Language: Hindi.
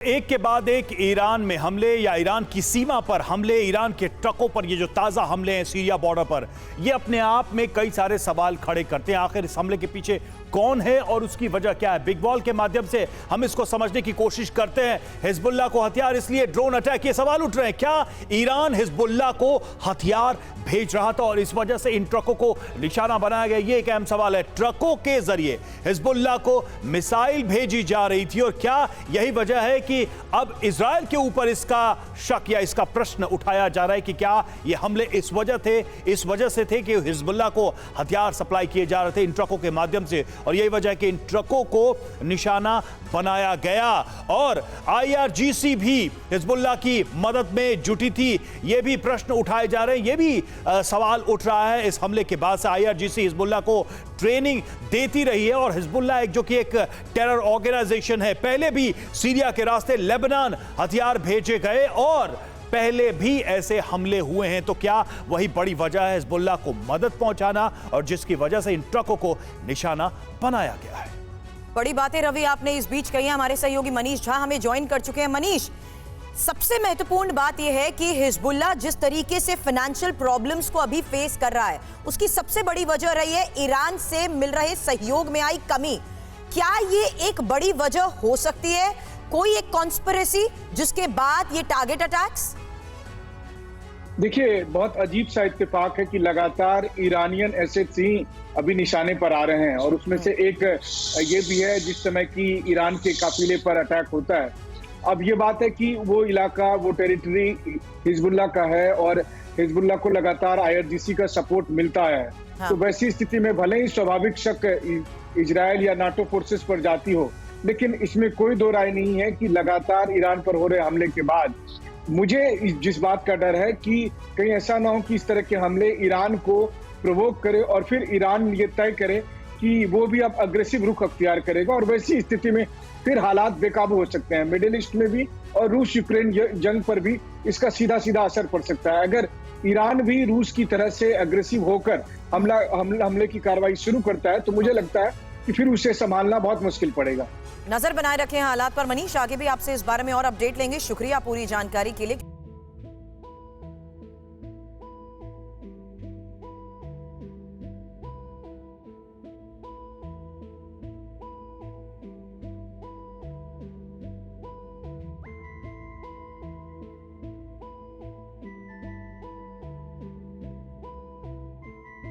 एक के बाद एक ईरान में हमले या ईरान की सीमा पर हमले, ईरान के ट्रकों पर ये जो ताज़ा हमले हैं सीरिया बॉर्डर पर, ये अपने आप में कई सारे सवाल खड़े करते हैं। आखिर इस हमले के पीछे कौन है और उसकी वजह क्या है? बिग वॉल के माध्यम से हम इसको समझने की कोशिश करते हैं। हिजबुल्लाह को हथियार, इसलिए ड्रोन अटैक, ये सवाल उठ रहे हैं, क्या ईरान हिजबुल्लाह को हथियार भेज रहा था और इस वजह से इन ट्रकों को निशाना बनाया गया? ये एक अहम सवाल है। ट्रकों के जरिए हिजबुल्लाह को मिसाइल भेजी जा रही थी और क्या यही वजह है कि अब इजराइल के ऊपर इसका शक या इसका प्रश्न उठाया जा रहा है कि क्या ये हमले इस वजह से थे कि हिजबुल्लाह को हथियार सप्लाई किए जा रहे थे इन ट्रकों के माध्यम से, और यही वजह है कि इन ट्रकों को निशाना बनाया गया। और IRGC भी हिजबुल्लाह की मदद में जुटी थी, ये भी प्रश्न उठाए जा रहे हैं। ये भी सवाल उठ रहा है इस हमले के बाद से। IRGC हिजबुल्लाह को ट्रेनिंग देती रही है और हिजबुल्लाह जो कि एक टेरर ऑर्गेनाइजेशन है, पहले भी सीरिया के रास्ते लेबनान हथियार भेजे गए और पहले भी ऐसे हमले हुए हैं। तो क्या वही बड़ी वजह है हिजबुल्लाह को मदद पहुंचाना और जिसकी वजह से इन ट्रकों को निशाना बनाया गया है? बड़ी बातें रवि आपने इस बीच कही। हमारे सहयोगी मनीष झा हमें ज्वाइन कर चुके हैं। मनीष, सबसे महत्वपूर्ण बात यह है कि हिजबुल्लाह जिस तरीके से फाइनेंशियल प्रॉब्लम्स को अभी फेस कर रहा है, उसकी सबसे बड़ी वजह रही है ईरान से मिल रहे सहयोग में आई कमी। क्या ये एक बड़ी वजह हो सकती है, कोई एक कॉन्स्पिरेसी जिसके बाद ये टारगेट अटैक्स? देखिए, बहुत अजीब सा इत्तेफाक है कि लगातार ईरानियन एसेट्स ही अभी निशाने पर आ रहे हैं और उसमें से एक ये भी है जिस समय कि ईरान के काफिले पर अटैक होता है। अब ये बात है कि वो इलाका, वो टेरिटरी हिजबुल्लाह का है और हिजबुल्लाह को लगातार IRGC का सपोर्ट मिलता है। हाँ। तो वैसी स्थिति में भले ही स्वाभाविक शक इजराइल या नाटो फोर्सेस पर जाती हो, लेकिन इसमें कोई दो राय नहीं है कि लगातार ईरान पर हो रहे हमले के बाद मुझे जिस बात का डर है कि कहीं ऐसा ना हो कि इस तरह के हमले ईरान को प्रोवोक करे और फिर ईरान ये तय करे कि वो भी अब अग्रेसिव रुख अख्तियार करेगा और वैसी स्थिति में फिर हालात बेकाबू हो सकते हैं। मिडिल ईस्ट में भी और रूस यूक्रेन जंग पर भी इसका सीधा सीधा असर पड़ सकता है। अगर ईरान भी रूस की तरह से अग्रेसिव होकर हमले की कार्रवाई शुरू करता है तो मुझे लगता है कि फिर उसे संभालना बहुत मुश्किल पड़ेगा। नजर बनाए रखें हालात पर। मनीष, आगे भी आपसे इस बारे में और अपडेट लेंगे। शुक्रिया पूरी जानकारी के लिए।